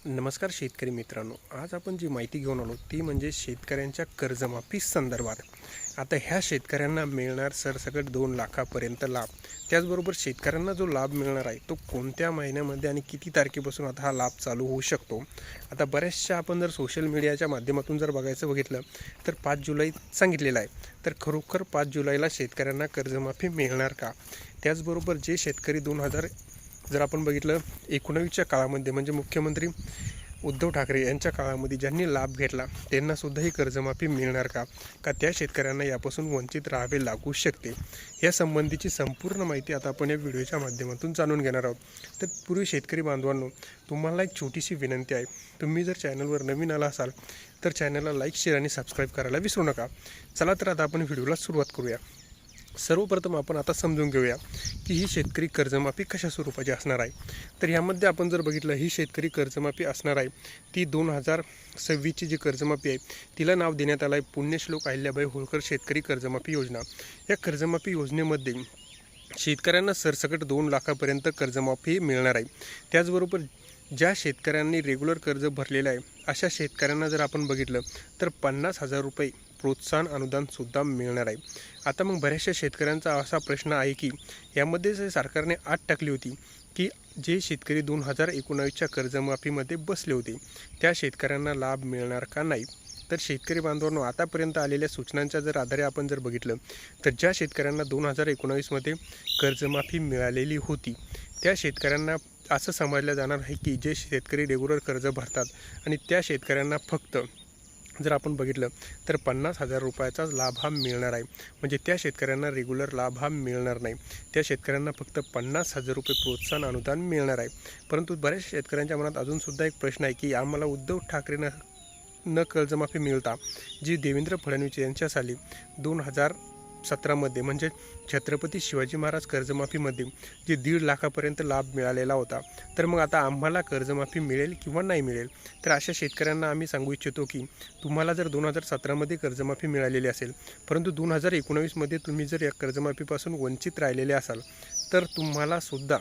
नमस्कार शेतकरी मित्रांनो, आज आपण जी माहिती घेऊन आलो ती म्हणजे शेतकऱ्यांच्या कर्जमाफी संदर्भात. आता ह्या शेतकऱ्यांना मिळणार सरसकट 2 लाखापर्यंत लाभ. त्याचबरोबर शेतकऱ्यांना जो लाभ मिळणार आहे तो कोणत्या महिन्यामध्ये आणि किती तारखेपासून आता हा लाभ चालू होऊ शकतो. आता बऱ्याचशा आपण जर सोशल मीडियाच्या माध्यमातून जर बघितलं तर 5 जुलै सांगितलेलं आहे. तर खरोखर 5 जुलैला शेतकऱ्यांना कर्जमाफी मिळणार का? त्याचबरोबर जे शेतकरी जर आपण बघितलं 19च्या काळामध्ये म्हणजे मुख्यमंत्री उद्धव ठाकरे यांच्या काळामध्ये ज्यांनी लाभ घेतला त्यांनासुद्धा ही कर्जमाफी मिळणार का? का त्या शेतकऱ्यांना यापासून वंचित राहावे लागू शकते? या संबंधीची संपूर्ण माहिती आता आपण या व्हिडिओच्या माध्यमातून जाणून घेणार आहोत. तर पूर्वी शेतकरी बांधवांनो, तुम्हाला एक छोटीशी विनंती आहे. तुम्ही जर चॅनलवर नवीन आला असाल तर चॅनलला लाईक, शेअर आणि सबस्क्राईब करायला विसरू नका. चला तर आता आपण व्हिडिओला सुरुवात करूया. सर्वप्रथम आपण आता समजून घेऊया की ही शेतकरी कर्जमाफी कशा स्वरूपाची असणार आहे. तर ह्यामध्ये आपण जर बघितलं, ही शेतकरी कर्जमाफी असणार आहे ती 2026ची जी कर्जमाफी आहे तिला नाव देण्यात आलं आहे पुण्यश्लोक अहिल्याबाई होळकर शेतकरी कर्जमाफी योजना. या कर्जमाफी योजनेमध्ये शेतकऱ्यांना सरसकट 2 लाखापर्यंत कर्जमाफी मिळणार आहे. त्याचबरोबर ज्या शेतकऱ्यांनी रेग्युलर कर्ज भरलेलं आहे अशा शेतकऱ्यांना जर आपण बघितलं तर 50,000 रुपये प्रोत्साहन अनुदानसुद्धा मिळणार आहे. आता मग बऱ्याचशा शेतकऱ्यांचा असा प्रश्न आहे की यामध्ये सरकारने अट टाकली होती की जे शेतकरी 2019च्या कर्जमाफीमध्ये बसले होते त्या शेतकऱ्यांना लाभ मिळणार का नाही. तर शेतकरी बांधवांनो, आतापर्यंत आलेल्या सूचनांच्या आधारे आपण जर बघितलं तर ज्या शेतकऱ्यांना 2019मध्ये कर्जमाफी मिळालेली होती त्या शेतकऱ्यांना असं समजलं जाणार आहे की जे शेतकरी रेग्युलर कर्ज भरतात आणि त्या शेतकऱ्यांना फक्त जर आपण बघितलं तर 50,000 रुपयाचाच लाभ हा मिळणार आहे. म्हणजे त्या शेतकऱ्यांना रेग्युलर लाभ हा मिळणार नाही. त्या शेतकऱ्यांना फक्त 50,000 रुपये प्रोत्साहन अनुदान मिळणार आहे. परंतु बऱ्याच शेतकऱ्यांच्या मनात अजूनसुद्धा एक प्रश्न आहे की आम्हाला उद्धव ठाकरेंना कर्जमाफी मिळता जी देवेंद्र फडणवीस यांच्या साली 2017मध्ये म्हणजे छत्रपती शिवाजी महाराज कर्जमाफीमध्ये जे 1.5 लाखापर्यंत लाभ मिळालेला होता, तर मग आता आम्हाला कर्जमाफी मिळेल किंवा नाही मिळेल. तर अशा शेतकऱ्यांना आम्ही सांगू इच्छितो की तुम्हाला जर 2017मध्ये कर्जमाफी मिळालेली असेल परंतु 2019मध्ये तुम्ही जर या कर्जमाफीपासून वंचित राहिलेले असाल तर तुम्हालासुद्धा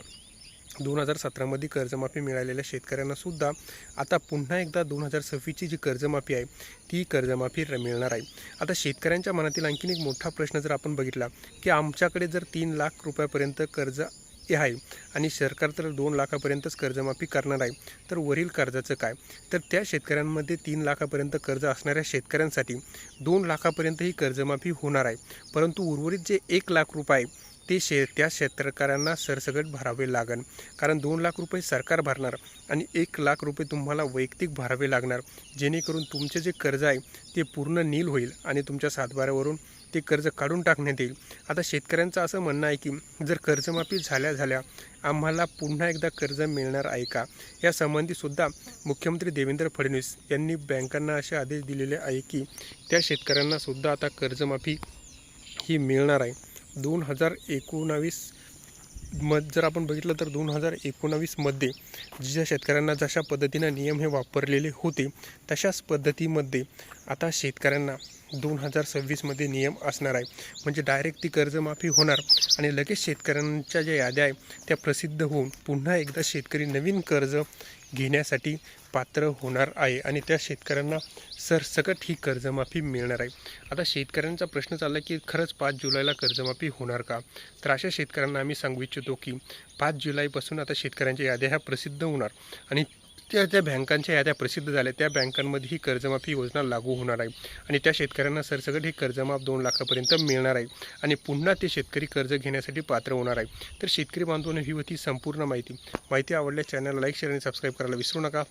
2017मध्ये कर्जमाफी मिळालेल्या शेतकऱ्यांनासुद्धा आता पुन्हा एकदा 2026ची जी कर्जमाफी आहे ती कर्जमाफी मिळणार आहे. आता शेतकऱ्यांच्या मनातील आणखीन एक मोठा प्रश्न जर आपण बघितला की आमच्याकडे जर 3 लाख रुपयापर्यंत कर्ज आहे आणि सरकार तर 2 लाखापर्यंतच कर्जमाफी करणार आहे, तर वरील कर्जाचं काय? तर त्या शेतकऱ्यांमध्ये 3 लाखापर्यंत कर्ज असणाऱ्या शेतकऱ्यांसाठी 2 लाखापर्यंत ही कर्जमाफी होणार आहे. परंतु उर्वरित जे 1 लाख रुपये ते त्या शेतकऱ्यांना सरसकट भरावे लागेल. कारण 2 लाख रुपये सरकार भरणार आणि 1 लाख रुपये तुम्हाला वैयक्तिक भरावे लागणार, जेणेकरून तुमचे जे कर्ज आहे ते पूर्ण नील होईल आणि तुमच्या सातबाऱ्यावरून ते कर्ज काढून टाकण्यात येईल. आता शेतकऱ्यांचं असं म्हणणं आहे की जर कर्जमाफी झाल्या आम्हाला पुन्हा एकदा कर्ज मिळणार आहे का? या संबंधीसुद्धा मुख्यमंत्री देवेंद्र फडणवीस यांनी बँकांना असे आदेश दिलेले आहे की त्या शेतकऱ्यांनासुद्धा आता कर्जमाफी ही मिळणार आहे. 2019 जर आपण बघितलं तर 2019मध्ये ज्या शेतकऱ्यांना जशा पद्धतीनं नियम हे वापरलेले होते तशाच पद्धतीमध्ये आता शेतकऱ्यांना 2026मध्ये नियम असणार आहे. म्हणजे डायरेक्ट ती कर्जमाफी होणार आणि लगेच शेतकऱ्यांच्या ज्या याद्या आहे त्या प्रसिद्ध होऊन पुन्हा एकदा शेतकरी नवीन कर्ज घेण्यासाठी पात्र होणार आहे आणि त्या शेतकऱ्यांना सरसकट ही कर्जमाफी मिळणार आहे. आता शेतकऱ्यांचा प्रश्न चालला की खरंच 5 जुलैला कर्जमाफी होणार का? तर अशा शेतकऱ्यांना आम्ही सांगू इच्छितो की 5 जुलैपासून आता शेतकऱ्यांच्या याद्या ह्या प्रसिद्ध होणार आणि त्या बँकांच्या याद्या प्रसिद्ध झाल्या त्या बँकांमध्ये ही कर्जमाफी योजना लागू होणार आहे आणि त्या शेतकऱ्यांना सरसकट ही कर्जमाफ 2 लाखापर्यंत मिळणार आहे आणि पुन्हा ते शेतकरी कर्ज घेण्यासाठी पात्र होणार आहे. तर शेतकरी बांधवांनो, ही होती संपूर्ण माहिती आवडल्यास चॅनलला लाईक, शेअर आणि सबस्क्राईब करायला विसरू नका.